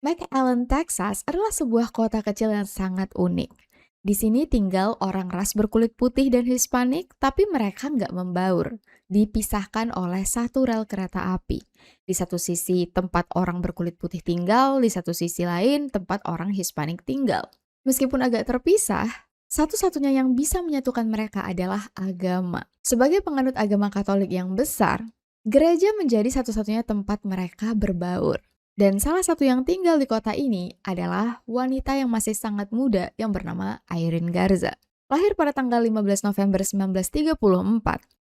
McAllen, Texas adalah sebuah kota kecil yang sangat unik. Di sini tinggal orang ras berkulit putih dan Hispanik, tapi mereka nggak membaur. Dipisahkan oleh satu rel kereta api. Di satu sisi tempat orang berkulit putih tinggal, di satu sisi lain tempat orang Hispanik tinggal. Meskipun agak terpisah, satu-satunya yang bisa menyatukan mereka adalah agama. Sebagai penganut agama Katolik yang besar, gereja menjadi satu-satunya tempat mereka berbaur. Dan salah satu yang tinggal di kota ini adalah wanita yang masih sangat muda yang bernama Irene Garza. Lahir pada tanggal 15 November 1934,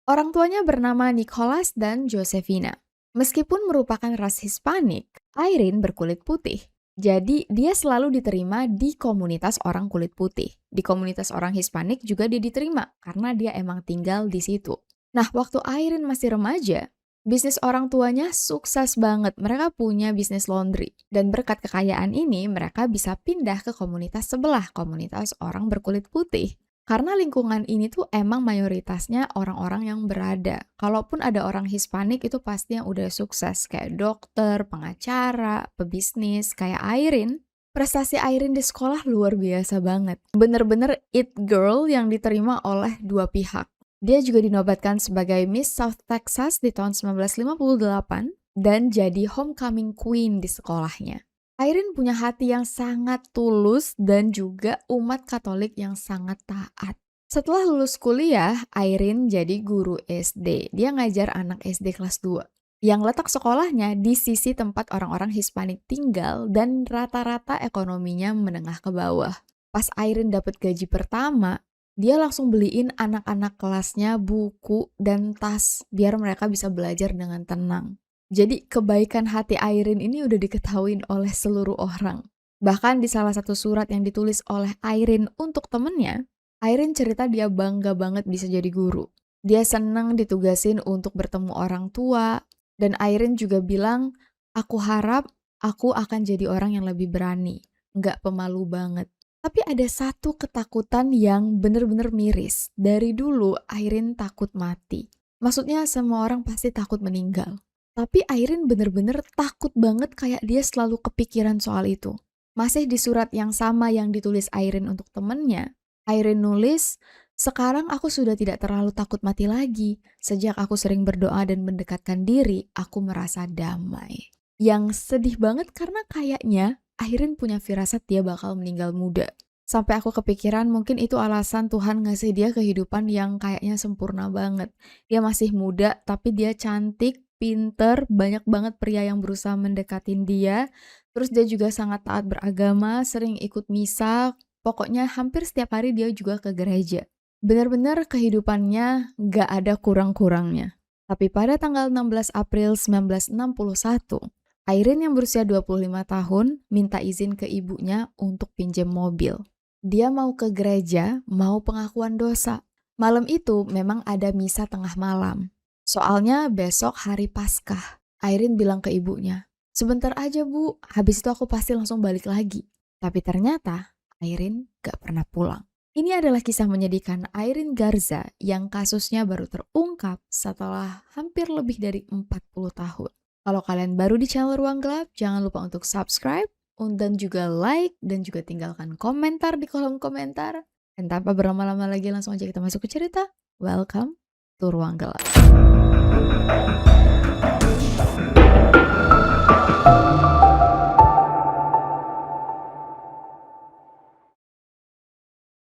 orang tuanya bernama Nicholas dan Josefina. Meskipun merupakan ras Hispanik, Irene berkulit putih. Jadi dia selalu diterima di komunitas orang kulit putih. Di komunitas orang Hispanik juga dia diterima karena dia emang tinggal di situ. Nah, waktu Irene masih remaja, bisnis orang tuanya sukses banget. Mereka punya bisnis laundry. Dan berkat kekayaan ini, mereka bisa pindah ke komunitas sebelah, komunitas orang berkulit putih. Karena lingkungan ini tuh emang mayoritasnya orang-orang yang berada. Kalaupun ada orang Hispanik itu pasti yang udah sukses. Kayak dokter, pengacara, pebisnis, kayak Irene. Prestasi Irene di sekolah luar biasa banget. Bener-bener it girl yang diterima oleh dua pihak. Dia juga dinobatkan sebagai Miss South Texas di tahun 1958 dan jadi homecoming queen di sekolahnya. Irene punya hati yang sangat tulus dan juga umat Katolik yang sangat taat. Setelah lulus kuliah, Irene jadi guru SD. Dia ngajar anak SD kelas 2. Yang letak sekolahnya di sisi tempat orang-orang Hispanik tinggal dan rata-rata ekonominya menengah ke bawah. Pas Irene dapat gaji pertama, dia langsung beliin anak-anak kelasnya buku dan tas biar mereka bisa belajar dengan tenang. Jadi kebaikan hati Irene ini udah diketahuin oleh seluruh orang. Bahkan di salah satu surat yang ditulis oleh Irene untuk temennya, Irene cerita dia bangga banget bisa jadi guru. Dia senang ditugasin untuk bertemu orang tua, dan Irene juga bilang, aku harap aku akan jadi orang yang lebih berani, nggak pemalu banget. Tapi ada satu ketakutan yang bener-bener miris. Dari dulu Irene takut mati. Maksudnya semua orang pasti takut meninggal. Tapi Irene bener-bener takut banget kayak dia selalu kepikiran soal itu. Masih di surat yang sama yang ditulis Irene untuk temennya, Irene nulis, sekarang aku sudah tidak terlalu takut mati lagi. Sejak aku sering berdoa dan mendekatkan diri, aku merasa damai. Yang sedih banget karena kayaknya Irene punya firasat dia bakal meninggal muda. Sampai aku kepikiran mungkin itu alasan Tuhan ngasih dia kehidupan yang kayaknya sempurna banget. Dia masih muda tapi dia cantik, pinter, banyak banget pria yang berusaha mendekatin dia. Terus dia juga sangat taat beragama, sering ikut misa. Pokoknya hampir setiap hari dia juga ke gereja. Benar-benar kehidupannya gak ada kurang-kurangnya. Tapi pada tanggal 16 April 1961, Irene yang berusia 25 tahun minta izin ke ibunya untuk pinjam mobil. Dia mau ke gereja, mau pengakuan dosa. Malam itu memang ada misa tengah malam. Soalnya besok hari Paskah. Irene bilang ke ibunya, sebentar aja bu, habis itu aku pasti langsung balik lagi. Tapi ternyata Irene gak pernah pulang. Ini adalah kisah menyedihkan Irene Garza yang kasusnya baru terungkap setelah hampir lebih dari 40 tahun. Kalau kalian baru di channel Ruang Gelap, jangan lupa untuk subscribe, dan juga like, dan juga tinggalkan komentar di kolom komentar. Dan tanpa berlama-lama lagi, langsung aja kita masuk ke cerita. Welcome to Ruang Gelap.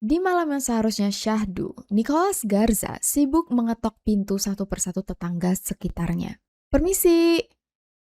Di malam yang seharusnya syahdu, Nicholas Garza sibuk mengetok pintu satu persatu tetangga sekitarnya. Permisi,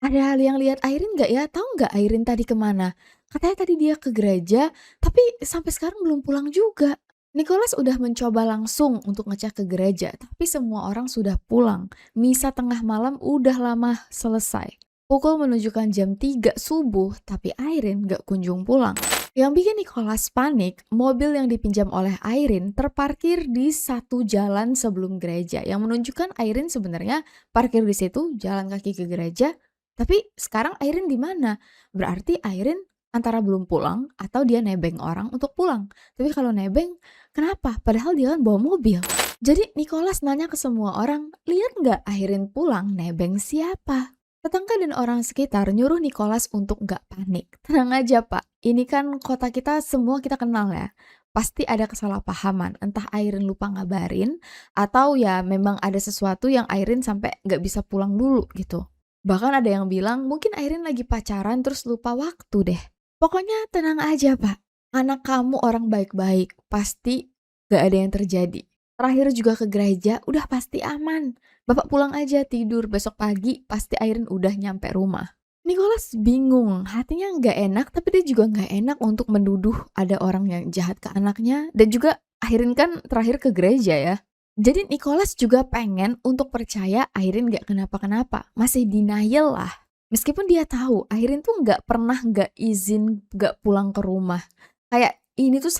ada yang lihat Irene nggak ya? Tahu nggak Irene tadi kemana? Katanya tadi dia ke gereja, tapi sampai sekarang belum pulang juga. Nicholas udah mencoba langsung untuk ngecek ke gereja, tapi semua orang sudah pulang. Misa tengah malam udah lama selesai. Pukul menunjukkan jam 3 subuh, tapi Irene nggak kunjung pulang. Yang bikin Nicholas panik, mobil yang dipinjam oleh Irene terparkir di satu jalan sebelum gereja, yang menunjukkan Irene sebenarnya parkir di situ, jalan kaki ke gereja. Tapi sekarang Irene di mana? Berarti Irene antara belum pulang atau dia nebeng orang untuk pulang. Tapi kalau nebeng, kenapa? Padahal dia kan bawa mobil. Jadi Nicholas nanya ke semua orang, lihat nggak Irene pulang, nebeng siapa? Tetangga dan orang sekitar nyuruh Nicholas untuk nggak panik. Tenang aja Pak, ini kan kota kita semua kita kenal ya. Pasti ada kesalahpahaman, entah Airin lupa ngabarin, atau ya memang ada sesuatu yang Airin sampai nggak bisa pulang dulu gitu. Bahkan ada yang bilang mungkin Airin lagi pacaran terus lupa waktu deh. Pokoknya tenang aja Pak, anak kamu orang baik-baik, pasti nggak ada yang terjadi. Terakhir juga ke gereja, udah pasti aman. Bapak pulang aja tidur, besok pagi pasti Airin udah nyampe rumah. Nicholas bingung, hatinya nggak enak tapi dia juga nggak enak untuk menuduh ada orang yang jahat ke anaknya. Dan juga Airin kan terakhir ke gereja ya. Jadi Nicholas juga pengen untuk percaya Airin nggak kenapa-kenapa, masih denial lah. Meskipun dia tahu Airin tuh nggak pernah nggak izin nggak pulang ke rumah. Kayak ini tuh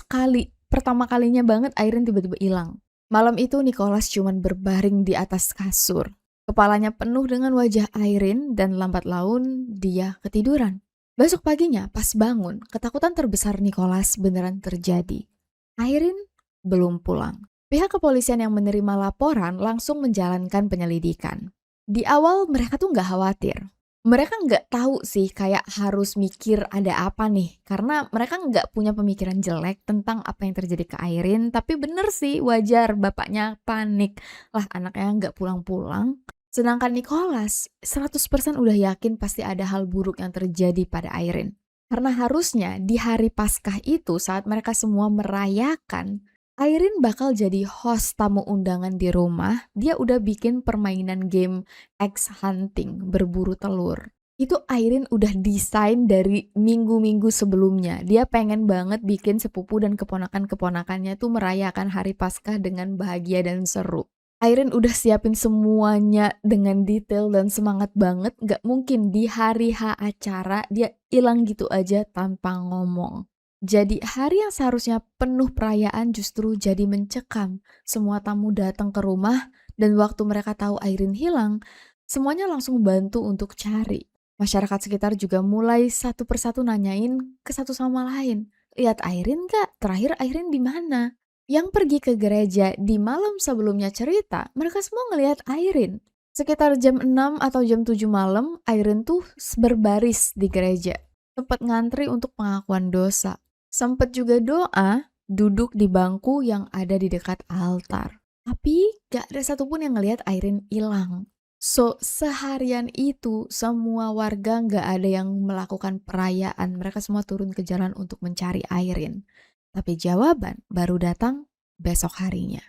pertama kalinya banget Airin tiba-tiba hilang. Malam itu Nicholas cuman berbaring di atas kasur. Kepalanya penuh dengan wajah Airin dan lambat laun dia ketiduran. Besok paginya pas bangun, ketakutan terbesar Nicholas beneran terjadi. Airin belum pulang. Pihak kepolisian yang menerima laporan langsung menjalankan penyelidikan. Di awal mereka tuh nggak khawatir. Mereka nggak tahu sih kayak harus mikir ada apa nih. Karena mereka nggak punya pemikiran jelek tentang apa yang terjadi ke Airin. Tapi bener sih wajar bapaknya panik. Lah anaknya nggak pulang-pulang. Sedangkan Nicholas 100% udah yakin pasti ada hal buruk yang terjadi pada Airin. Karena harusnya di hari Paskah itu saat mereka semua merayakan, Airin bakal jadi host tamu undangan di rumah. Dia udah bikin permainan game Egg Hunting, berburu telur. Itu Airin udah desain dari minggu-minggu sebelumnya. Dia pengen banget bikin sepupu dan keponakan-keponakannya tuh merayakan hari Paskah dengan bahagia dan seru. Airin udah siapin semuanya dengan detail dan semangat banget. Gak mungkin di hari H acara dia hilang gitu aja tanpa ngomong. Jadi hari yang seharusnya penuh perayaan justru jadi mencekam. Semua tamu datang ke rumah dan waktu mereka tahu Airin hilang, semuanya langsung bantu untuk cari. Masyarakat sekitar juga mulai satu persatu nanyain ke satu sama lain. Lihat Airin gak? Terakhir Airin di mana? Yang pergi ke gereja di malam sebelumnya cerita, mereka semua ngelihat Airin. Sekitar jam 6 atau jam 7 malam, Airin tuh berbaris di gereja. Sempat ngantri untuk pengakuan dosa. Sempet juga doa, duduk di bangku yang ada di dekat altar. Tapi gak ada satupun yang ngelihat Airin hilang. So, seharian itu semua warga gak ada yang melakukan perayaan. Mereka semua turun ke jalan untuk mencari Airin. Tapi jawaban baru datang besok harinya.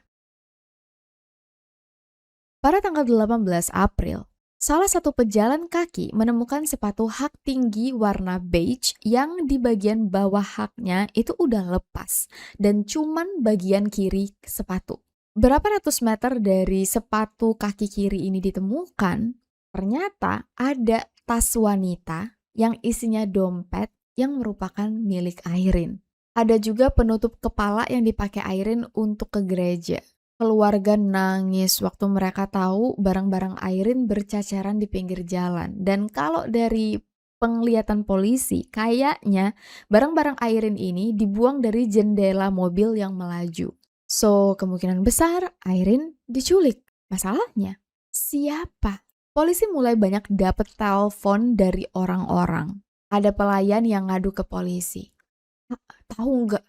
Pada tanggal 18 April, salah satu pejalan kaki menemukan sepatu hak tinggi warna beige yang di bagian bawah haknya itu udah lepas dan cuman bagian kiri sepatu. Berapa ratus meter dari sepatu kaki kiri ini ditemukan, ternyata ada tas wanita yang isinya dompet yang merupakan milik Airin. Ada juga penutup kepala yang dipakai Airin untuk ke gereja. Keluarga nangis waktu mereka tahu barang-barang Airin berceceran di pinggir jalan. Dan kalau dari penglihatan polisi, kayaknya barang-barang Airin ini dibuang dari jendela mobil yang melaju. So, kemungkinan besar Airin diculik. Masalahnya, siapa? Polisi mulai banyak dapet telepon dari orang-orang. Ada pelayan yang ngadu ke polisi. Tahu nggak?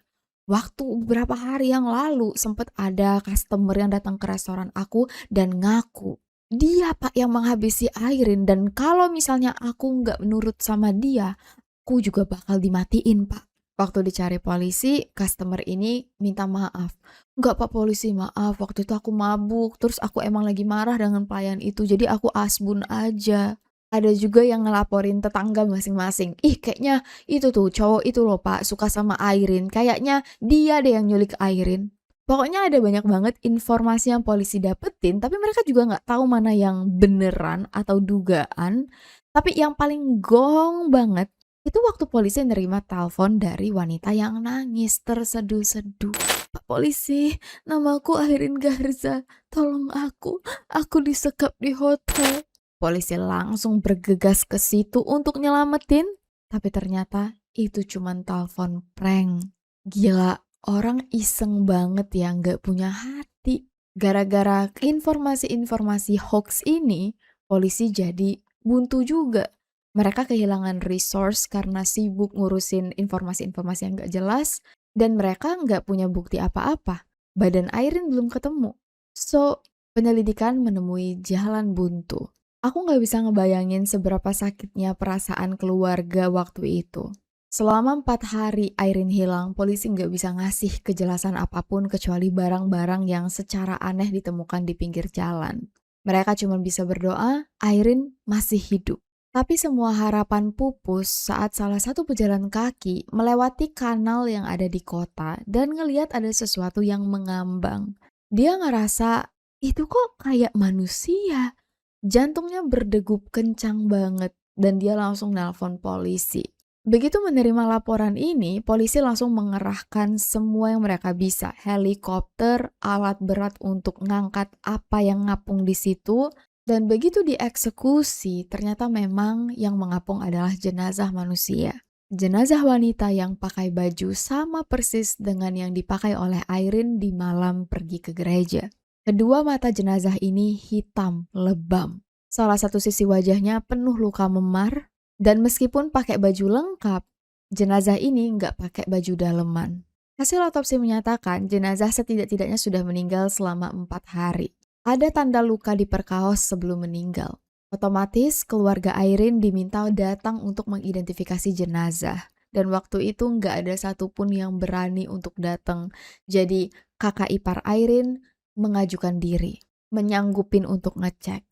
Waktu beberapa hari yang lalu sempat ada customer yang datang ke restoran aku dan ngaku dia Pak yang menghabisi Airin dan kalau misalnya aku nggak menurut sama dia, aku juga bakal dimatiin Pak. Waktu dicari polisi, customer ini minta maaf. Nggak Pak polisi, maaf waktu itu aku mabuk, terus aku emang lagi marah dengan pelayan itu, jadi aku asbun aja. Ada juga yang ngelaporin tetangga masing-masing. Ih kayaknya itu tuh cowok itu loh Pak suka sama Airin. Kayaknya dia deh yang nyulik Airin. Pokoknya ada banyak banget informasi yang polisi dapetin. Tapi mereka juga gak tahu mana yang beneran atau dugaan. Tapi yang paling gong banget itu waktu polisi nerima telepon dari wanita yang nangis terseduh-seduh. Pak polisi, namaku Airin Garza. Tolong aku disekap di hotel. Polisi langsung bergegas ke situ untuk nyelamatin, tapi ternyata itu cuma telepon prank. Gila, orang iseng banget ya, nggak punya hati. Gara-gara informasi-informasi hoax ini, polisi jadi buntu juga. Mereka kehilangan resource karena sibuk ngurusin informasi-informasi yang nggak jelas, dan mereka nggak punya bukti apa-apa. Badan Irene belum ketemu. So, penyelidikan menemui jalan buntu. Aku nggak bisa ngebayangin seberapa sakitnya perasaan keluarga waktu itu. Selama 4 hari Irene hilang, polisi nggak bisa ngasih kejelasan apapun kecuali barang-barang yang secara aneh ditemukan di pinggir jalan. Mereka cuma bisa berdoa, Irene masih hidup. Tapi semua harapan pupus saat salah satu pejalan kaki melewati kanal yang ada di kota dan ngeliat ada sesuatu yang mengambang. Dia ngerasa, itu kok kayak manusia. Jantungnya berdegup kencang banget dan dia langsung nelpon polisi. Begitu menerima laporan ini, polisi langsung mengerahkan semua yang mereka bisa. Helikopter, alat berat untuk ngangkat apa yang ngapung di situ. Dan begitu dieksekusi, ternyata memang yang mengapung adalah jenazah manusia. Jenazah wanita yang pakai baju sama persis dengan yang dipakai oleh Irene di malam pergi ke gereja. Kedua mata jenazah ini hitam, lebam. Salah satu sisi wajahnya penuh luka memar, dan meskipun pakai baju lengkap, jenazah ini nggak pakai baju daleman. Hasil otopsi menyatakan jenazah setidak-tidaknya sudah meninggal selama 4 hari. Ada tanda luka di perkaos sebelum meninggal. Otomatis keluarga Irene diminta datang untuk mengidentifikasi jenazah. Dan waktu itu nggak ada satupun yang berani untuk datang. Jadi kakak ipar Irene mengajukan diri, menyanggupin untuk ngecek.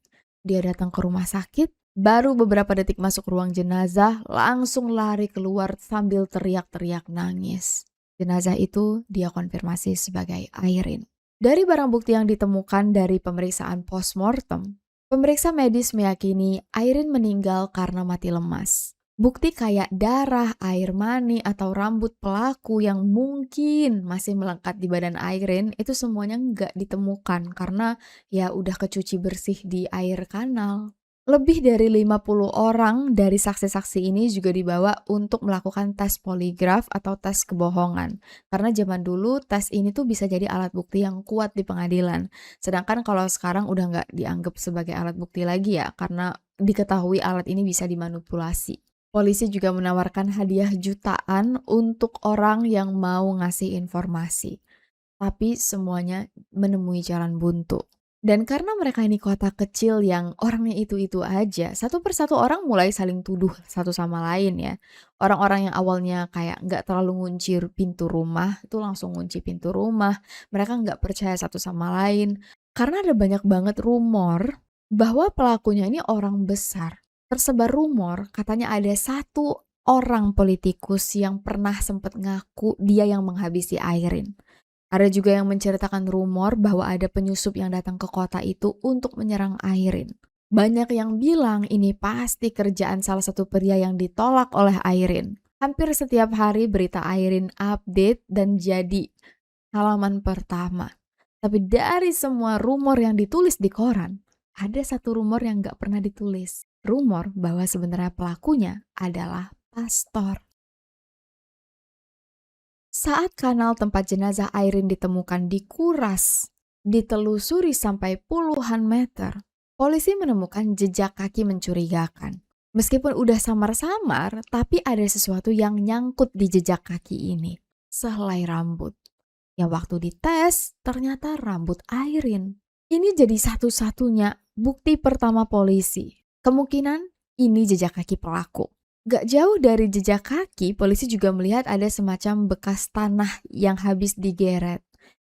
Dia datang ke rumah sakit, baru beberapa detik masuk ruang jenazah, langsung lari keluar sambil teriak-teriak nangis. Jenazah itu dia konfirmasi sebagai Irene. Dari barang bukti yang ditemukan dari pemeriksaan postmortem, pemeriksa medis meyakini Irene meninggal karena mati lemas. Bukti kayak darah, air mani, atau rambut pelaku yang mungkin masih melekat di badan Irene itu semuanya nggak ditemukan karena ya udah kecuci bersih di air kanal. Lebih dari 50 orang dari saksi-saksi ini juga dibawa untuk melakukan tes poligraf atau tes kebohongan. Karena zaman dulu tes ini tuh bisa jadi alat bukti yang kuat di pengadilan. Sedangkan kalau sekarang udah nggak dianggap sebagai alat bukti lagi ya, karena diketahui alat ini bisa dimanipulasi. Polisi juga menawarkan hadiah jutaan untuk orang yang mau ngasih informasi. Tapi semuanya menemui jalan buntu. Dan karena mereka ini kota kecil yang orangnya itu-itu aja, satu persatu orang mulai saling tuduh satu sama lain ya. Orang-orang yang awalnya kayak nggak terlalu ngunci pintu rumah, itu langsung ngunci pintu rumah. Mereka nggak percaya satu sama lain. Karena ada banyak banget rumor bahwa pelakunya ini orang besar. Tersebar rumor katanya ada satu orang politikus yang pernah sempat ngaku dia yang menghabisi Irene. Ada juga yang menceritakan rumor bahwa ada penyusup yang datang ke kota itu untuk menyerang Irene. Banyak yang bilang ini pasti kerjaan salah satu pria yang ditolak oleh Irene. Hampir setiap hari berita Irene update dan jadi halaman pertama. Tapi dari semua rumor yang ditulis di koran, ada satu rumor yang gak pernah ditulis. Rumor bahwa sebenarnya pelakunya adalah pastor. Saat kanal tempat jenazah Irene ditemukan dikuras, ditelusuri sampai puluhan meter, polisi menemukan jejak kaki mencurigakan. Meskipun udah samar-samar, tapi ada sesuatu yang nyangkut di jejak kaki ini. Sehelai rambut. Yang waktu dites, ternyata rambut Irene. Ini jadi satu-satunya bukti pertama polisi. Kemungkinan ini jejak kaki pelaku. Gak jauh dari jejak kaki, polisi juga melihat ada semacam bekas tanah yang habis digeret.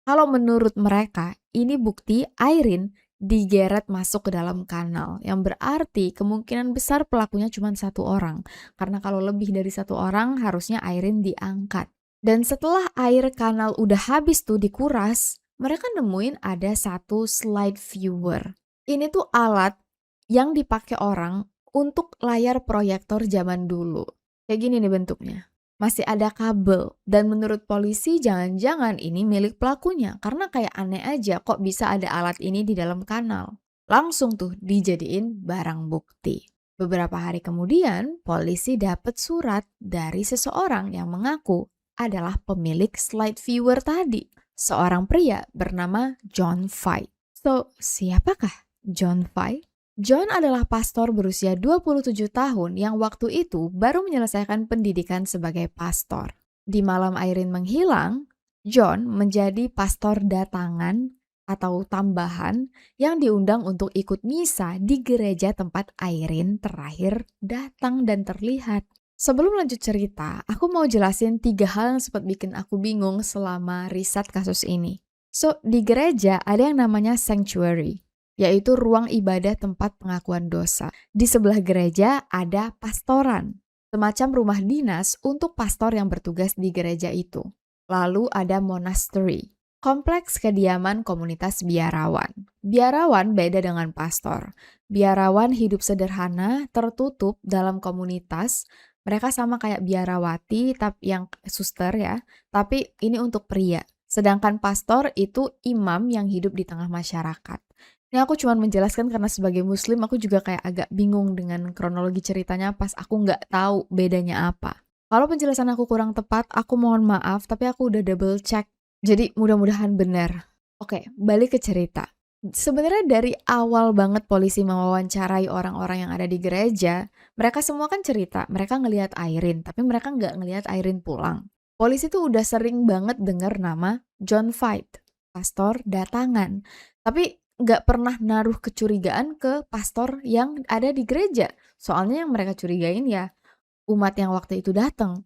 Kalau menurut mereka, ini bukti Irene digeret masuk ke dalam kanal. Yang berarti kemungkinan besar pelakunya cuma satu orang. Karena kalau lebih dari satu orang, harusnya Irene diangkat. Dan setelah air kanal udah habis tuh dikuras, mereka nemuin ada satu slide viewer. Ini tuh alat yang dipakai orang untuk layar proyektor zaman dulu. Kayak gini nih bentuknya. Masih ada kabel. Dan menurut polisi jangan-jangan ini milik pelakunya. Karena kayak aneh aja kok bisa ada alat ini di dalam kanal. Langsung tuh dijadiin barang bukti. Beberapa hari kemudian polisi dapat surat dari seseorang yang mengaku adalah pemilik slide viewer tadi. Seorang pria bernama John Fight. So, siapakah John Fight? John adalah pastor berusia 27 tahun yang waktu itu baru menyelesaikan pendidikan sebagai pastor. Di malam Irene menghilang, John menjadi pastor datangan atau tambahan yang diundang untuk ikut misa di gereja tempat Irene terakhir datang dan terlihat. Sebelum lanjut cerita, aku mau jelasin 3 hal yang sempat bikin aku bingung selama riset kasus ini. So, di gereja ada yang namanya sanctuary, yaitu ruang ibadah tempat pengakuan dosa. Di sebelah gereja ada pastoran, semacam rumah dinas untuk pastor yang bertugas di gereja itu. Lalu ada monastery, kompleks kediaman komunitas biarawan. Biarawan beda dengan pastor. Biarawan hidup sederhana, tertutup dalam komunitas. Mereka sama kayak biarawati, tapi yang suster ya, tapi ini untuk pria. Sedangkan pastor itu imam yang hidup di tengah masyarakat. Ini aku cuma menjelaskan karena sebagai muslim aku juga kayak agak bingung dengan kronologi ceritanya pas aku nggak tahu bedanya apa. Kalau penjelasan aku kurang tepat, aku mohon maaf, tapi aku udah double check. Jadi mudah-mudahan benar. Oke, balik ke cerita. Sebenarnya dari awal banget polisi mewawancarai orang-orang yang ada di gereja, mereka semua kan cerita, mereka ngelihat Irene, tapi mereka nggak ngelihat Irene pulang. Polisi tuh udah sering banget dengar nama John Fight, pastor datangan. Tapi nggak pernah naruh kecurigaan ke pastor yang ada di gereja. Soalnya yang mereka curigain ya umat yang waktu itu datang.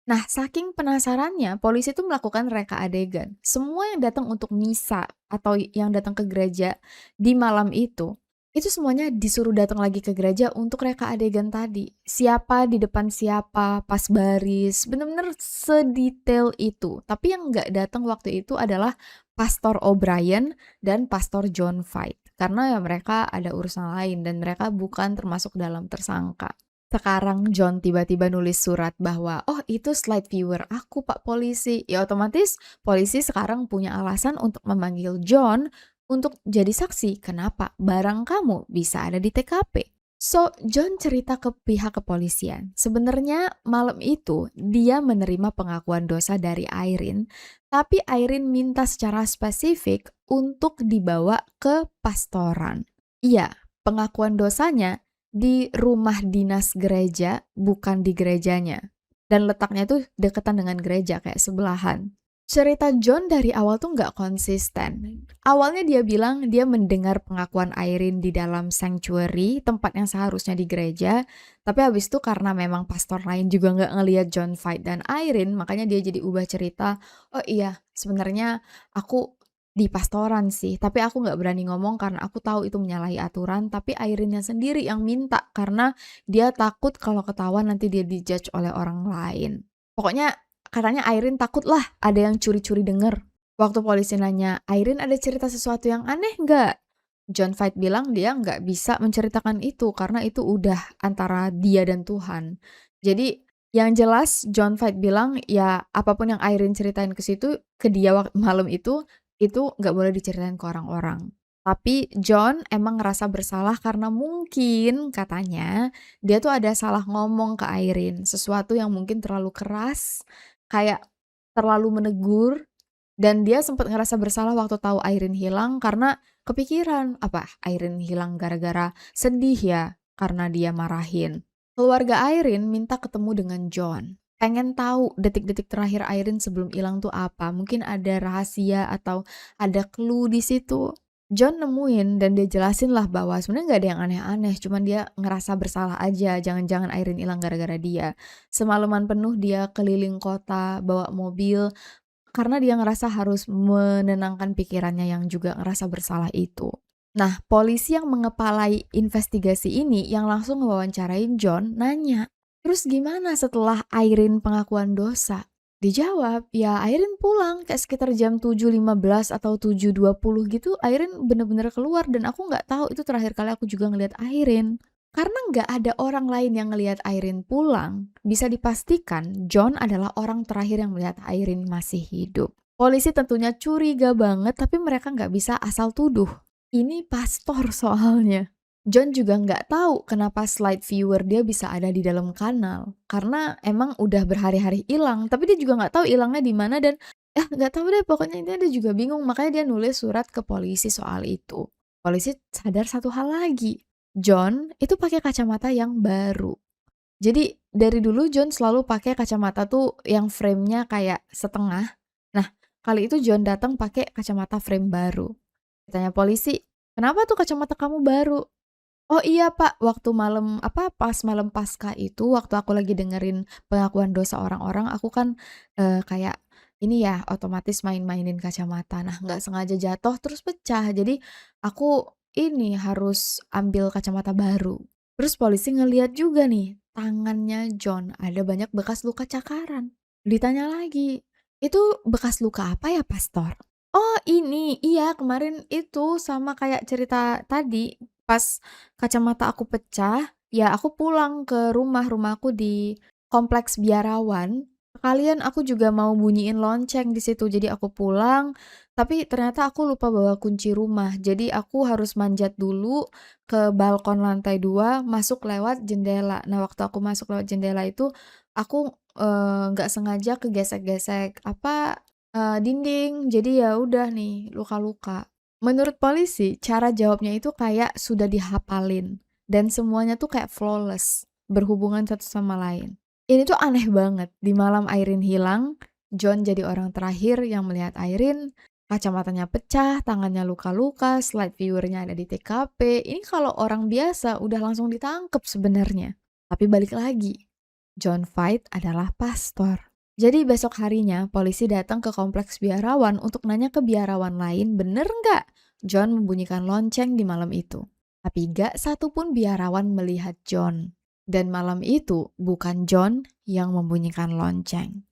Nah, saking penasarannya, polisi tuh melakukan reka adegan. Semua yang datang untuk misa atau yang datang ke gereja di malam itu semuanya disuruh datang lagi ke gereja untuk reka adegan tadi. Siapa di depan siapa, pas baris, bener-bener sedetail itu. Tapi yang nggak datang waktu itu adalah Pastor O'Brien dan Pastor John Fight. Karena ya mereka ada urusan lain dan mereka bukan termasuk dalam tersangka. Sekarang John tiba-tiba nulis surat bahwa, oh itu slide viewer aku Pak Polisi. Ya otomatis polisi sekarang punya alasan untuk memanggil John untuk jadi saksi. Kenapa? Barang kamu bisa ada di TKP. So, John cerita ke pihak kepolisian. Sebenarnya malam itu dia menerima pengakuan dosa dari Irene, tapi Irene minta secara spesifik untuk dibawa ke pastoran. Iya, pengakuan dosanya di rumah dinas gereja, bukan di gerejanya. Dan letaknya tuh deketan dengan gereja, kayak sebelahan. Cerita John dari awal tuh nggak konsisten. Awalnya dia bilang dia mendengar pengakuan Irene di dalam sanctuary, tempat yang seharusnya di gereja. Tapi habis itu karena memang pastor lain juga nggak ngelihat John Fight dan Irene, makanya dia jadi ubah cerita. Oh iya, sebenarnya aku di pastoran sih, tapi aku nggak berani ngomong karena aku tahu itu menyalahi aturan, tapi Irene-nya sendiri yang minta karena dia takut kalau ketahuan nanti dia dijudge oleh orang lain. Pokoknya katanya Irene takut lah ada yang curi-curi denger. Waktu polisi nanya, Irene ada cerita sesuatu yang aneh nggak? John Fight bilang dia nggak bisa menceritakan itu karena itu udah antara dia dan Tuhan. Jadi yang jelas John Fight bilang ya apapun yang Irene ceritain ke situ ke dia waktu malam itu nggak boleh diceritain ke orang-orang. Tapi John emang ngerasa bersalah karena mungkin katanya dia tuh ada salah ngomong ke Irene. Sesuatu yang mungkin terlalu keras, kayak terlalu menegur. Dan dia sempat ngerasa bersalah waktu tahu Irene hilang karena kepikiran, apa Irene hilang gara-gara sedih ya karena dia marahin. Keluarga Irene minta ketemu dengan John. Pengen tahu detik-detik terakhir Irene sebelum hilang tuh apa. Mungkin ada rahasia atau ada clue di situ. John nemuin dan dia jelasin lah bahwa sebenarnya nggak ada yang aneh-aneh. Cuman dia ngerasa bersalah aja. Jangan-jangan Irene hilang gara-gara dia. Semalaman penuh dia keliling kota bawa mobil. Karena dia ngerasa harus menenangkan pikirannya yang juga ngerasa bersalah itu. Nah, polisi yang mengepalai investigasi ini yang langsung mewawancarain John nanya, terus gimana setelah Irene pengakuan dosa? Dijawab, ya Irene pulang kayak sekitar jam 7.15 atau 7.20 gitu. Irene bener-bener keluar dan aku nggak tahu itu terakhir kali aku juga ngeliat Irene. Karena nggak ada orang lain yang ngelihat Irene pulang, bisa dipastikan John adalah orang terakhir yang melihat Irene masih hidup. Polisi tentunya curiga banget, tapi mereka nggak bisa asal tuduh. Ini pastor soalnya. John juga nggak tahu kenapa slide viewer dia bisa ada di dalam kanal. Karena emang udah berhari-hari hilang, tapi dia juga nggak tahu hilangnya di mana dan nggak tahu deh pokoknya intinya dia juga bingung. Makanya dia nulis surat ke polisi soal itu. Polisi sadar satu hal lagi. John itu pakai kacamata yang baru. Jadi dari dulu John selalu pakai kacamata tuh yang frame-nya kayak setengah. Nah, kali itu John datang pakai kacamata frame baru. Ditanya polisi, "Kenapa tuh kacamata kamu baru?" "Oh iya Pak, waktu pas malam Paskah itu waktu aku lagi dengerin pengakuan dosa orang-orang, aku kan kayak ini ya, otomatis main-mainin kacamata. Nah, nggak sengaja jatuh terus pecah. Jadi aku ini harus ambil kacamata baru." Terus polisi ngeliat juga nih, tangannya John ada banyak bekas luka cakaran. Ditanya lagi, "Itu bekas luka apa ya, Pastor?" "Oh ini, iya kemarin itu sama kayak cerita tadi, pas kacamata aku pecah, ya aku pulang ke rumahku di kompleks biarawan, sekalian aku juga mau bunyiin lonceng di situ. Jadi aku pulang, tapi ternyata aku lupa bawa kunci rumah. Jadi aku harus manjat dulu ke balkon lantai 2, masuk lewat jendela. Nah, waktu aku masuk lewat jendela itu, aku, nggak sengaja kegesek-gesek dinding. Jadi ya udah nih, luka-luka." Menurut polisi, cara jawabnya itu kayak sudah dihafalin dan semuanya tuh kayak flawless, berhubungan satu sama lain. Ini tuh aneh banget, di malam Irene hilang, John jadi orang terakhir yang melihat Irene, kacamatanya pecah, tangannya luka-luka, slide viewernya ada di TKP. Ini kalau orang biasa udah langsung ditangkep sebenarnya. Tapi balik lagi, John Voight adalah pastor. Jadi besok harinya polisi datang ke kompleks biarawan untuk nanya ke biarawan lain bener nggak John membunyikan lonceng di malam itu. Tapi gak satupun biarawan melihat John. Dan malam itu bukan John yang membunyikan lonceng.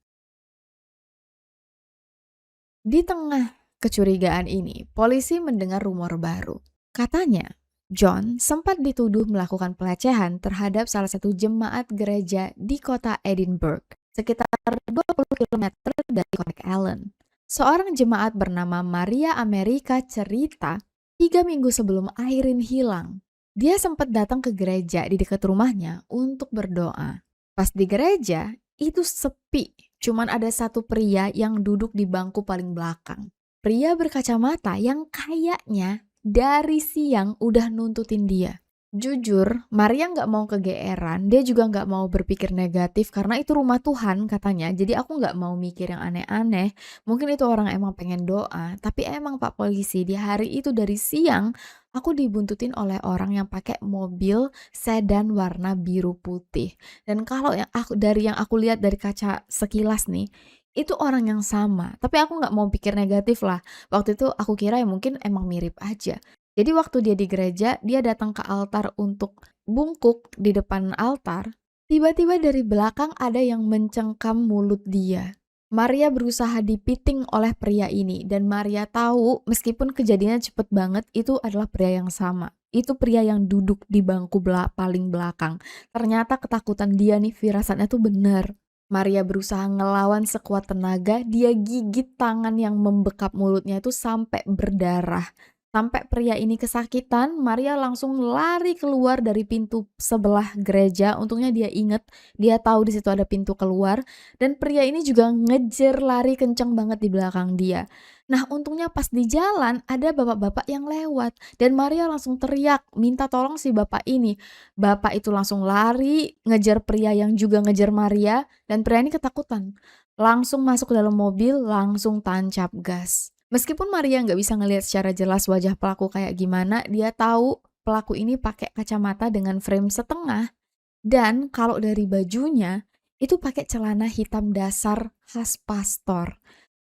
Di tengah kecurigaan ini, polisi mendengar rumor baru. Katanya, John sempat dituduh melakukan pelecehan terhadap salah satu jemaat gereja di kota Edinburgh, sekitar 20 kilometer dari Comic Island. Seorang jemaat bernama Maria Amerika cerita 3 minggu sebelum Irene hilang, dia sempat datang ke gereja di dekat rumahnya untuk berdoa. Pas di gereja, itu sepi. Cuman ada satu pria yang duduk di bangku paling belakang. Pria berkacamata yang kayaknya dari siang udah nuntutin dia. Jujur, Maria nggak mau kegeeran, dia juga nggak mau berpikir negatif karena itu rumah Tuhan katanya. Jadi aku nggak mau mikir yang aneh-aneh. Mungkin itu orang emang pengen doa, tapi emang Pak Polisi di hari itu dari siang aku dibuntutin oleh orang yang pakai mobil sedan warna biru putih. Dan kalau dari yang aku lihat dari kaca sekilas nih, itu orang yang sama. Tapi aku nggak mau pikir negatif lah. Waktu itu aku kira ya mungkin emang mirip aja. Jadi waktu dia di gereja, dia datang ke altar untuk bungkuk di depan altar. Tiba-tiba dari belakang ada yang mencengkam mulut dia. Maria berusaha dipiting oleh pria ini dan Maria tahu meskipun kejadiannya cepet banget itu adalah pria yang sama. Itu pria yang duduk di bangku paling belakang. Ternyata ketakutan dia nih firasatnya tuh bener. Maria berusaha ngelawan sekuat tenaga, dia gigit tangan yang membekap mulutnya itu sampai berdarah. Sampai pria ini kesakitan, Maria langsung lari keluar dari pintu sebelah gereja. Untungnya dia inget, dia tahu di situ ada pintu keluar. Dan pria ini juga ngejer lari kenceng banget di belakang dia. Nah, untungnya pas di jalan ada bapak-bapak yang lewat. Dan Maria langsung teriak, minta tolong si bapak ini. Bapak itu langsung lari, ngejar pria yang juga ngejar Maria. Dan pria ini ketakutan. Langsung masuk ke dalam mobil, langsung tancap gas. Meskipun Maria nggak bisa ngelihat secara jelas wajah pelaku kayak gimana, dia tahu pelaku ini pakai kacamata dengan frame setengah. Dan kalau dari bajunya, itu pakai celana hitam dasar khas pastor.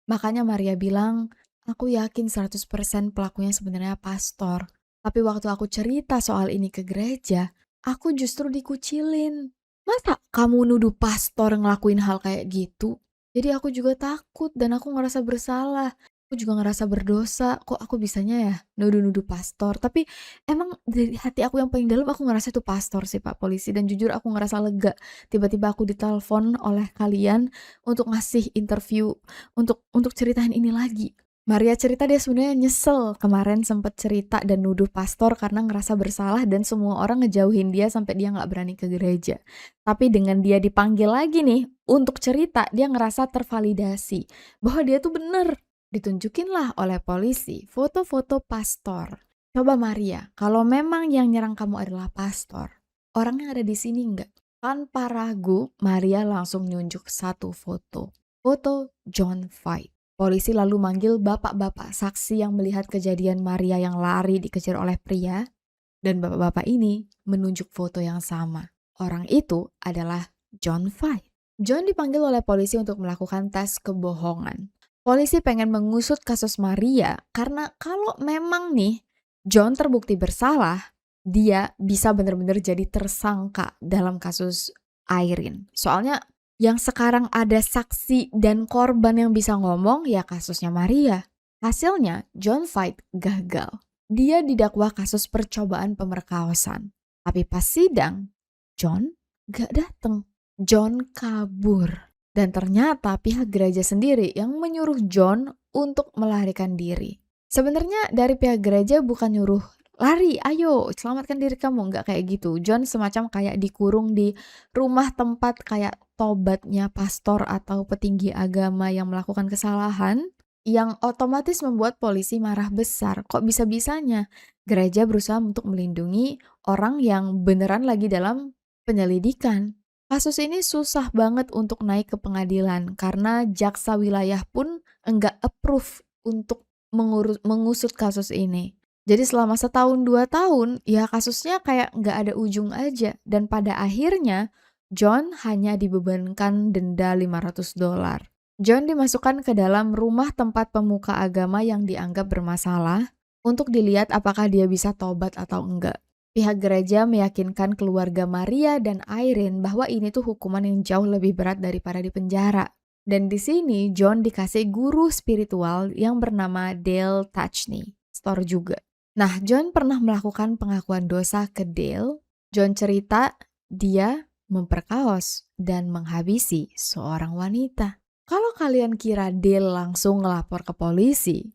Makanya Maria bilang, aku yakin 100% pelakunya sebenarnya pastor. Tapi waktu aku cerita soal ini ke gereja, aku justru dikucilin. Masa kamu nuduh pastor ngelakuin hal kayak gitu? Jadi aku juga takut dan aku ngerasa bersalah. Aku juga ngerasa berdosa, kok aku bisanya ya nuduh-nuduh pastor. Tapi emang dari hati aku yang paling dalam aku ngerasa itu pastor sih Pak Polisi. Dan jujur aku ngerasa lega. Tiba-tiba aku ditelepon oleh kalian untuk ngasih interview, untuk ceritain ini lagi. Maria cerita dia sebenarnya nyesel kemarin sempet cerita dan nuduh pastor karena ngerasa bersalah dan semua orang ngejauhin dia sampai dia nggak berani ke gereja. Tapi dengan dia dipanggil lagi nih untuk cerita, dia ngerasa tervalidasi bahwa dia tuh bener. Ditunjukin lah oleh polisi foto-foto pastor Coba Maria, kalau memang yang nyerang kamu adalah pastor, orangnya ada di sini nggak? Tanpa ragu, Maria langsung nunjuk satu foto. Foto John Fight. Polisi lalu manggil bapak-bapak saksi yang melihat kejadian Maria yang lari dikejar oleh pria. Dan bapak-bapak ini menunjuk foto yang sama. Orang itu adalah John Fight. John dipanggil oleh polisi untuk melakukan tes kebohongan. Polisi pengen mengusut kasus Maria karena kalau memang nih John terbukti bersalah, dia bisa benar-benar jadi tersangka dalam kasus Irene. Soalnya yang sekarang ada saksi dan korban yang bisa ngomong ya kasusnya Maria. Hasilnya John Fight gagal. Dia didakwa kasus percobaan pemerkosaan. Tapi pas sidang, John gak dateng. John kabur. Dan ternyata pihak gereja sendiri yang menyuruh John untuk melarikan diri. Sebenarnya dari pihak gereja bukan nyuruh lari, ayo selamatkan diri kamu, nggak kayak gitu. John semacam kayak dikurung di rumah tempat kayak tobatnya pastor atau petinggi agama yang melakukan kesalahan, yang otomatis membuat polisi marah besar. Kok bisa-bisanya gereja berusaha untuk melindungi orang yang beneran lagi dalam penyelidikan. Kasus ini susah banget untuk naik ke pengadilan karena jaksa wilayah pun enggak approve untuk mengusut kasus ini. Jadi selama 1-2 tahun, ya kasusnya kayak nggak ada ujung aja. Dan pada akhirnya, John hanya dibebankan denda $500. John dimasukkan ke dalam rumah tempat pemuka agama yang dianggap bermasalah untuk dilihat apakah dia bisa tobat atau enggak. Pihak gereja meyakinkan keluarga Maria dan Irene bahwa ini tuh hukuman yang jauh lebih berat daripada di penjara. Dan di sini John dikasih guru spiritual yang bernama Dale Touchney, pastor juga. Nah, John pernah melakukan pengakuan dosa ke Dale. John cerita dia memperkaos dan menghabisi seorang wanita. Kalau kalian kira Dale langsung ngelapor ke polisi,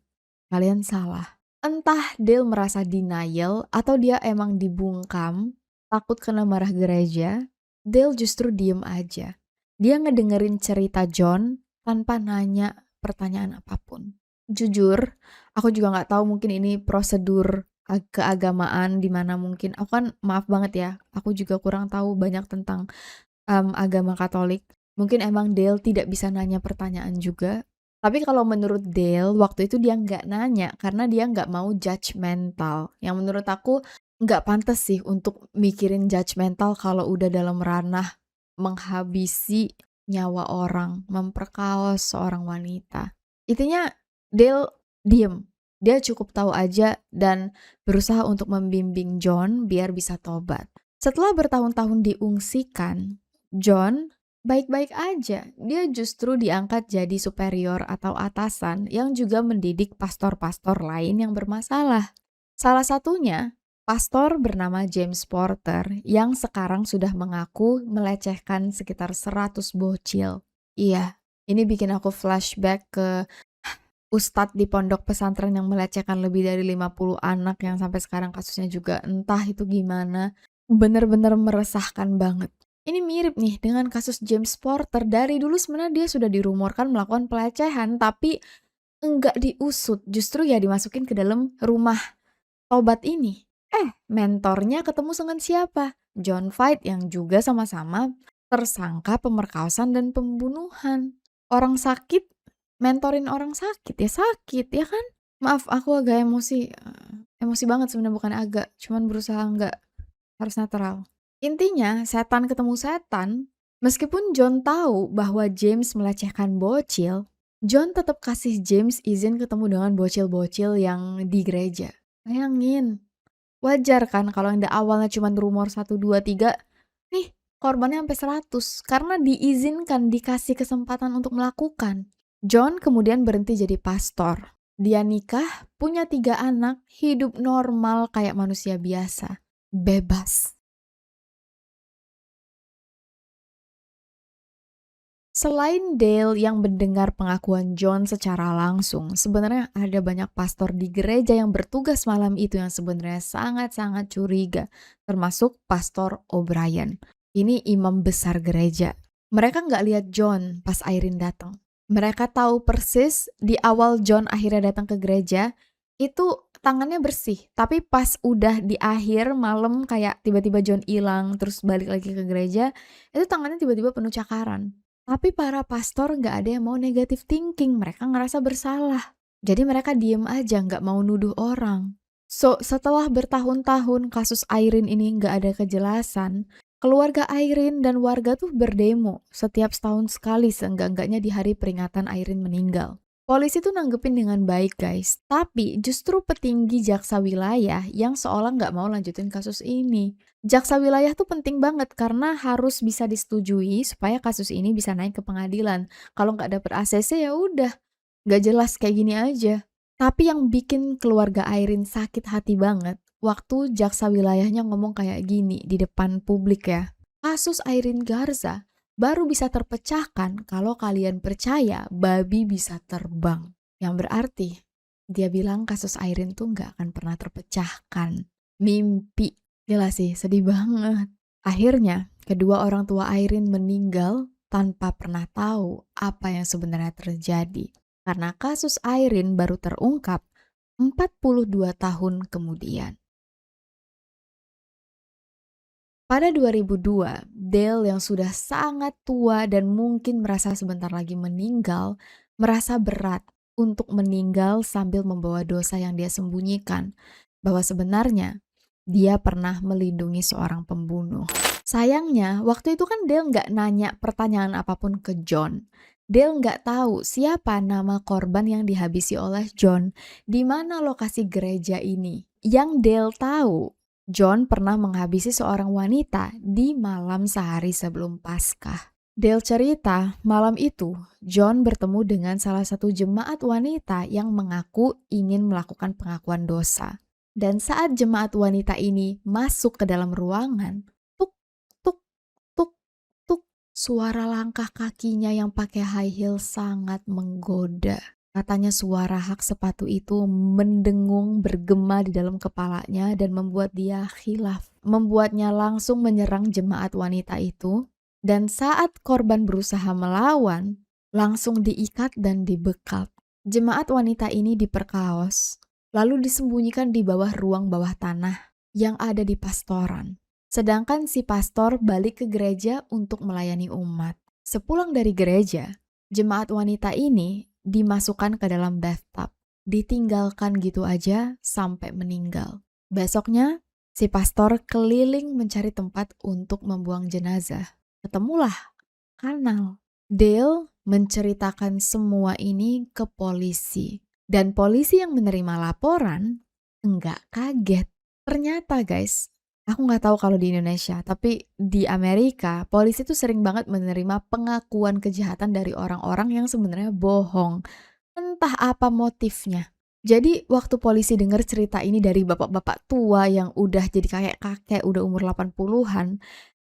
kalian salah. Entah Dale merasa denial atau dia emang dibungkam, takut kena marah gereja, Dale justru diem aja. Dia ngedengerin cerita John tanpa nanya pertanyaan apapun. Jujur, aku juga nggak tahu mungkin ini prosedur keagamaan di mana mungkin aku kan maaf banget ya, aku juga kurang tahu banyak tentang agama Katolik. Mungkin emang Dale tidak bisa nanya pertanyaan juga. Tapi kalau menurut Dale, waktu itu dia nggak nanya karena dia nggak mau judgmental. Yang menurut aku nggak pantas sih untuk mikirin judgmental kalau udah dalam ranah menghabisi nyawa orang, memperkaos seorang wanita. Intinya Dale diem. Dia cukup tahu aja dan berusaha untuk membimbing John biar bisa tobat. Setelah bertahun-tahun diungsikan, John baik-baik aja. Dia justru diangkat jadi superior atau atasan yang juga mendidik pastor-pastor lain yang bermasalah. Salah satunya pastor bernama James Porter yang sekarang sudah mengaku melecehkan sekitar 100 bocil. Iya, ini bikin aku flashback ke ustadz di pondok pesantren yang melecehkan lebih dari 50 anak yang sampai sekarang kasusnya juga entah itu gimana. Bener-bener meresahkan banget. Ini mirip nih dengan kasus James Porter. Dari dulu sebenarnya dia sudah dirumorkan melakukan pelecehan tapi enggak diusut. Justru ya dimasukin ke dalam rumah tobat ini. Mentornya ketemu dengan siapa? John Fight yang juga sama-sama tersangka pemerkosaan dan pembunuhan. Orang sakit mentorin orang sakit ya kan? Maaf aku agak emosi. Emosi banget sebenarnya, bukan agak, cuman berusaha enggak harus netral. Intinya setan ketemu setan. Meskipun John tahu bahwa James melecehkan bocil, John tetap kasih James izin ketemu dengan bocil-bocil yang di gereja. Bayangin. Wajar kan kalau yang awalnya cuma rumor 1, 2, 3, nih korbannya sampai 100 karena diizinkan, dikasih kesempatan untuk melakukan. John kemudian berhenti jadi pastor. Dia nikah, punya 3 anak, hidup normal kayak manusia biasa. Bebas. Selain Dale yang mendengar pengakuan John secara langsung, sebenarnya ada banyak pastor di gereja yang bertugas malam itu yang sebenarnya sangat-sangat curiga, termasuk Pastor O'Brien. Ini imam besar gereja. Mereka nggak lihat John pas Irene datang. Mereka tahu persis di awal John akhirnya datang ke gereja, itu tangannya bersih, tapi pas udah di akhir malam kayak tiba-tiba John hilang, terus balik lagi ke gereja, itu tangannya tiba-tiba penuh cakaran. Tapi para pastor nggak ada yang mau negative thinking, mereka ngerasa bersalah. Jadi mereka diem aja, nggak mau nuduh orang. So, setelah bertahun-tahun kasus Irene ini nggak ada kejelasan, keluarga Irene dan warga tuh berdemo setiap setahun sekali seenggak-enggaknya di hari peringatan Irene meninggal. Polisi tuh nanggepin dengan baik guys, tapi justru petinggi jaksa wilayah yang seolah nggak mau lanjutin kasus ini. Jaksa wilayah tuh penting banget karena harus bisa disetujui supaya kasus ini bisa naik ke pengadilan. Kalau nggak dapet ACC ya udah, nggak jelas kayak gini aja. Tapi yang bikin keluarga Irene sakit hati banget, waktu jaksa wilayahnya ngomong kayak gini di depan publik ya. Kasus Irene Garza baru bisa terpecahkan kalau kalian percaya babi bisa terbang. Yang berarti dia bilang kasus Irene tuh nggak akan pernah terpecahkan. Mimpi. Gila sih, sedih banget. Akhirnya, kedua orang tua Irene meninggal tanpa pernah tahu apa yang sebenarnya terjadi. Karena kasus Irene baru terungkap 42 tahun kemudian. Pada 2002, Dale yang sudah sangat tua dan mungkin merasa sebentar lagi meninggal, merasa berat untuk meninggal sambil membawa dosa yang dia sembunyikan, bahwa sebenarnya dia pernah melindungi seorang pembunuh. Sayangnya, waktu itu kan Dale nggak nanya pertanyaan apapun ke John. Dale nggak tahu siapa nama korban yang dihabisi oleh John, di mana lokasi gereja ini. Yang Dale tahu, John pernah menghabisi seorang wanita di malam sehari sebelum Paskah. Dale cerita, malam itu John bertemu dengan salah satu jemaat wanita yang mengaku ingin melakukan pengakuan dosa. Dan saat jemaat wanita ini masuk ke dalam ruangan, tuk, tuk, tuk, tuk, suara langkah kakinya yang pakai high heel sangat menggoda. Katanya suara hak sepatu itu mendengung bergema di dalam kepalanya dan membuat dia khilaf. Membuatnya langsung menyerang jemaat wanita itu. Dan saat korban berusaha melawan, langsung diikat dan dibekap. Jemaat wanita ini diperkaos, lalu disembunyikan di bawah ruang bawah tanah yang ada di pastoran. Sedangkan si pastor balik ke gereja untuk melayani umat. Sepulang dari gereja, jemaat wanita ini dimasukkan ke dalam bathtub, ditinggalkan gitu aja sampai meninggal. Besoknya, si pastor keliling mencari tempat untuk membuang jenazah. Ketemulah kanal. Dale menceritakan semua ini ke polisi. Dan polisi yang menerima laporan enggak kaget. Ternyata guys, aku nggak tahu kalau di Indonesia, tapi di Amerika, polisi tuh sering banget menerima pengakuan kejahatan dari orang-orang yang sebenarnya bohong. Entah apa motifnya. Jadi waktu polisi dengar cerita ini dari bapak-bapak tua yang udah jadi kakek-kakek, udah umur 80-an,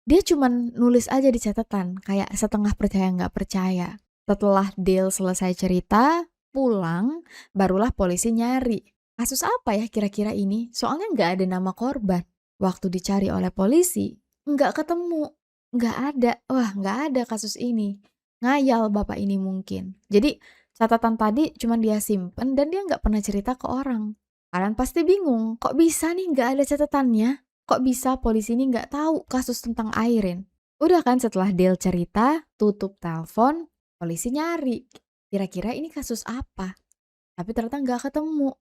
dia cuman nulis aja di catatan, kayak setengah percaya nggak percaya. Setelah Dale selesai cerita, pulang, barulah polisi nyari. Kasus apa ya kira-kira ini? Soalnya nggak ada nama korban. Waktu dicari oleh polisi, nggak ketemu, nggak ada. Wah, nggak ada kasus ini. Ngayal bapak ini mungkin. Jadi catatan tadi cuma dia simpen dan dia nggak pernah cerita ke orang. Kalian pasti bingung, kok bisa nih nggak ada catatannya? Kok bisa polisi ini nggak tahu kasus tentang Irene? Udah kan setelah Dale cerita, tutup telepon, polisi nyari. Kira-kira ini kasus apa? Tapi ternyata nggak ketemu.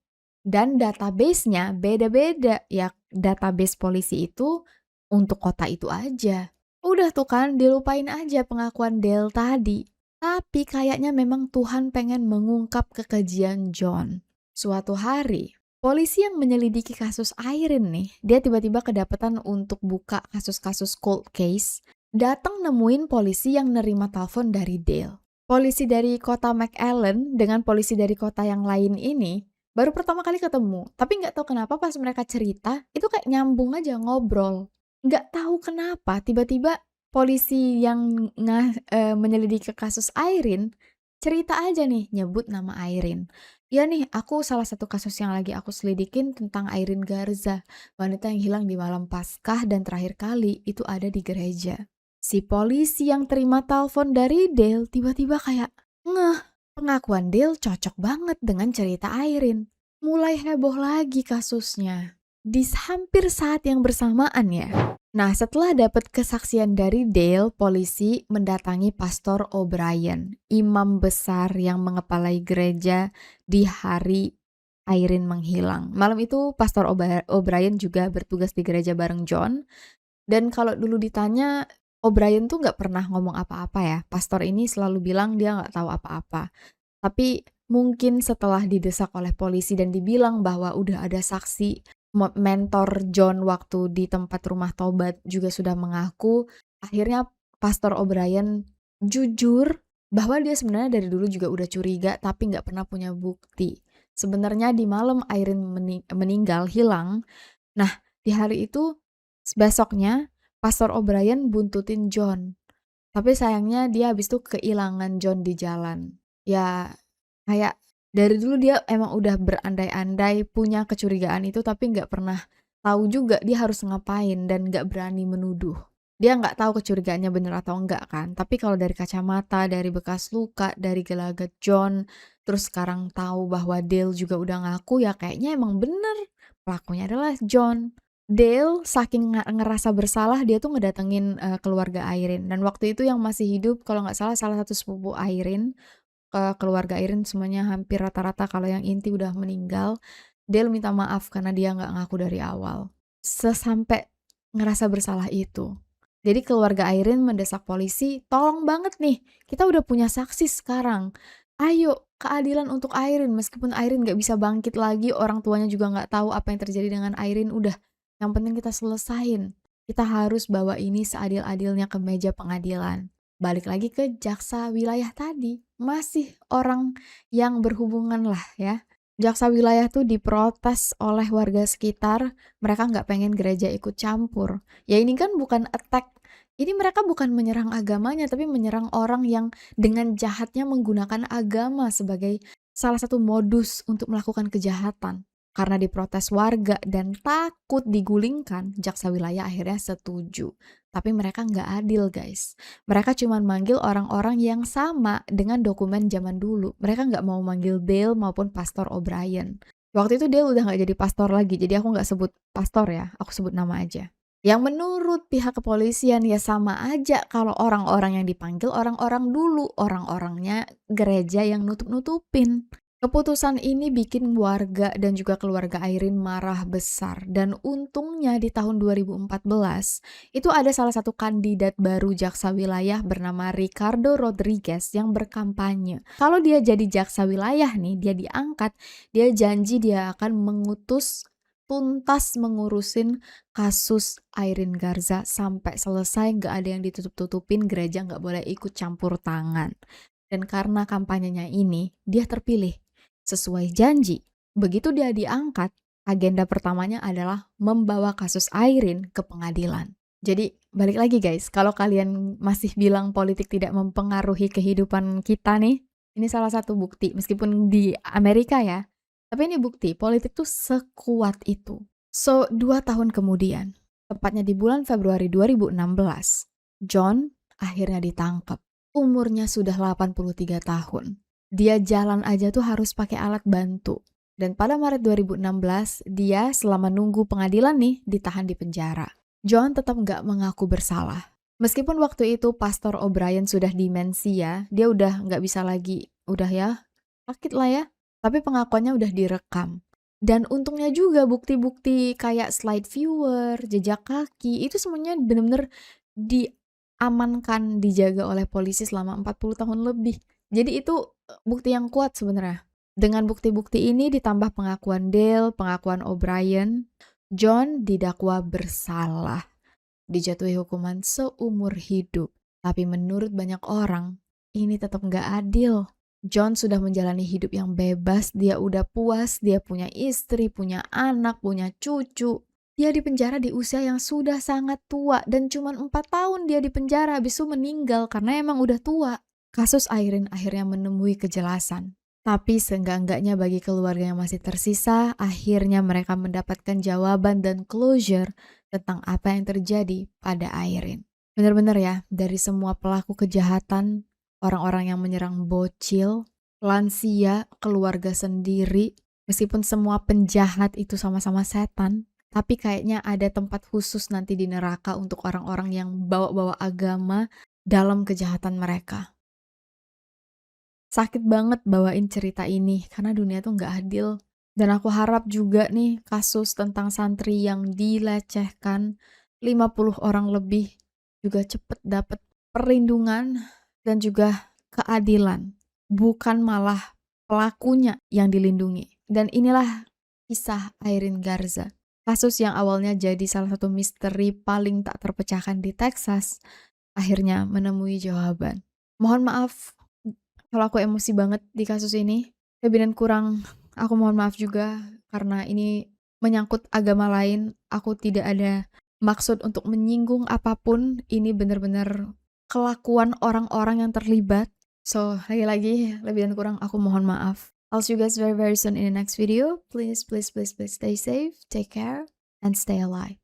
Dan database-nya beda-beda. Ya database polisi itu untuk kota itu aja. Udah tuh kan dilupain aja pengakuan Dale tadi. Tapi kayaknya memang Tuhan pengen mengungkap kekejian John. Suatu hari, polisi yang menyelidiki kasus Irene nih, dia tiba-tiba kedapatan untuk buka kasus-kasus cold case, datang nemuin polisi yang nerima telepon dari Dale. Polisi dari kota McAllen dengan polisi dari kota yang lain ini baru pertama kali ketemu, tapi nggak tahu kenapa pas mereka cerita, itu kayak nyambung aja ngobrol. Nggak tahu kenapa, tiba-tiba polisi yang menyelidiki kasus Irene, cerita aja nih, nyebut nama Irene. Ya nih, aku salah satu kasus yang lagi aku selidikin tentang Irene Garza, wanita yang hilang di malam Paskah dan terakhir kali itu ada di gereja. Si polisi yang terima telepon dari Dale tiba-tiba kayak ngeh. Pengakuan Dale cocok banget dengan cerita Irene. mulai heboh lagi kasusnya. Di hampir saat yang bersamaan ya. Nah, setelah dapat kesaksian dari Dale, polisi mendatangi Pastor O'Brien, imam besar yang mengepalai gereja di hari Irene menghilang. Malam itu Pastor O'Brien juga bertugas di gereja bareng John. Dan kalau dulu ditanya, O'Brien tuh nggak pernah ngomong apa-apa ya. Pastor ini selalu bilang dia nggak tahu apa-apa. Tapi mungkin setelah didesak oleh polisi dan dibilang bahwa udah ada saksi, mentor John waktu di tempat rumah tobat juga sudah mengaku, akhirnya Pastor O'Brien jujur bahwa dia sebenarnya dari dulu juga udah curiga tapi nggak pernah punya bukti. Sebenarnya di malam Irene meninggal, hilang, nah di hari itu besoknya Pastor O'Brien buntutin John. Tapi sayangnya dia habis itu kehilangan John di jalan. Ya, kayak dari dulu dia emang udah berandai-andai punya kecurigaan itu tapi nggak pernah tahu juga dia harus ngapain dan nggak berani menuduh. Dia nggak tahu kecurigaannya bener atau enggak kan. Tapi kalau dari kacamata, dari bekas luka, dari gelagat John, terus sekarang tahu bahwa Dale juga udah ngaku, ya kayaknya emang bener pelakunya adalah John. Dale saking ngerasa bersalah dia tuh ngedatengin keluarga Irene, dan waktu itu yang masih hidup kalau nggak salah satu sepupu Irene, keluarga Irene semuanya hampir rata-rata kalau yang inti udah meninggal. Dale minta maaf karena dia nggak ngaku dari awal. Sesampai ngerasa bersalah itu. Jadi keluarga Irene mendesak polisi, tolong banget nih, kita udah punya saksi sekarang. Ayo, keadilan untuk Irene. Meskipun Irene nggak bisa bangkit lagi, orang tuanya juga nggak tahu apa yang terjadi dengan Irene. Udah, yang penting kita selesain. Kita harus bawa ini seadil-adilnya ke meja pengadilan. Balik lagi ke jaksa wilayah tadi. Masih orang yang berhubungan lah ya. Jaksa wilayah tuh diprotes oleh warga sekitar. Mereka nggak pengen gereja ikut campur. Ya ini kan bukan attack. Ini mereka bukan menyerang agamanya, tapi menyerang orang yang dengan jahatnya menggunakan agama sebagai salah satu modus untuk melakukan kejahatan. Karena diprotes warga dan takut digulingkan, jaksa wilayah akhirnya setuju. Tapi mereka nggak adil guys. Mereka cuma manggil orang-orang yang sama dengan dokumen zaman dulu. Mereka nggak mau manggil Dale maupun Pastor O'Brien. Waktu itu Dale udah nggak jadi pastor lagi, jadi aku nggak sebut pastor ya, aku sebut nama aja. Yang menurut pihak kepolisian ya sama aja kalau orang-orang yang dipanggil orang-orang dulu, orang-orangnya gereja yang nutup-nutupin. Keputusan ini bikin warga dan juga keluarga Irene marah besar, dan untungnya di tahun 2014 itu ada salah satu kandidat baru jaksa wilayah bernama Ricardo Rodriguez yang berkampanye. Kalau dia jadi jaksa wilayah nih, dia diangkat, dia janji dia akan mengutus tuntas mengurusin kasus Irene Garza sampai selesai, nggak ada yang ditutup-tutupin, gereja nggak boleh ikut campur tangan. Dan karena kampanyenya ini, dia terpilih. Sesuai janji, begitu dia diangkat, agenda pertamanya adalah membawa kasus Irene ke pengadilan. Jadi balik lagi guys, kalau kalian masih bilang politik tidak mempengaruhi kehidupan kita nih, ini salah satu bukti, meskipun di Amerika ya, tapi ini bukti politik tuh sekuat itu. So, 2 tahun kemudian, tepatnya di bulan Februari 2016, John akhirnya ditangkap. Umurnya sudah 83 tahun. Dia jalan aja tuh harus pakai alat bantu. Dan pada Maret 2016, dia selama nunggu pengadilan nih ditahan di penjara. John tetap nggak mengaku bersalah. Meskipun waktu itu Pastor O'Brien sudah demensia, dia udah nggak bisa lagi, udah ya, sakit lah ya. Tapi pengakuannya udah direkam. Dan untungnya juga bukti-bukti kayak slide viewer, jejak kaki, itu semuanya benar-benar diamankan, dijaga oleh polisi selama 40 tahun lebih. Jadi itu bukti yang kuat sebenarnya. Dengan bukti-bukti ini ditambah pengakuan Dale, pengakuan O'Brien, John didakwa bersalah. Dijatuhi hukuman seumur hidup. Tapi menurut banyak orang, ini tetap nggak adil. John sudah menjalani hidup yang bebas, dia udah puas, dia punya istri, punya anak, punya cucu. Dia dipenjara di usia yang sudah sangat tua, dan cuma 4 tahun dia dipenjara, habis itu meninggal karena emang udah tua. Kasus Irene akhirnya menemui kejelasan. Tapi seenggak-enggaknya bagi keluarga yang masih tersisa, akhirnya mereka mendapatkan jawaban dan closure tentang apa yang terjadi pada Irene. Benar-benar ya, dari semua pelaku kejahatan, orang-orang yang menyerang bocil, lansia, keluarga sendiri, Meskipun semua penjahat itu sama-sama setan, tapi kayaknya ada tempat khusus nanti di neraka untuk orang-orang yang bawa-bawa agama dalam kejahatan mereka. Sakit banget bawain cerita ini, karena dunia tuh nggak adil. Dan aku harap juga nih kasus tentang santri yang dilecehkan 50 orang lebih juga cepet dapet perlindungan dan juga keadilan. Bukan malah pelakunya yang dilindungi. Dan inilah kisah Irene Garza. Kasus yang awalnya jadi salah satu misteri paling tak terpecahkan di Texas, akhirnya menemui jawaban. Mohon maaf kalau aku emosi banget di kasus ini. Lebih dan kurang, aku mohon maaf juga karena ini menyangkut agama lain. Aku tidak ada maksud untuk menyinggung apapun. Ini benar-benar kelakuan orang-orang yang terlibat. So, lagi-lagi lebih dan kurang aku mohon maaf. I'll see you guys very very soon in the next video. Please, please, please, please stay safe, take care, and stay alive.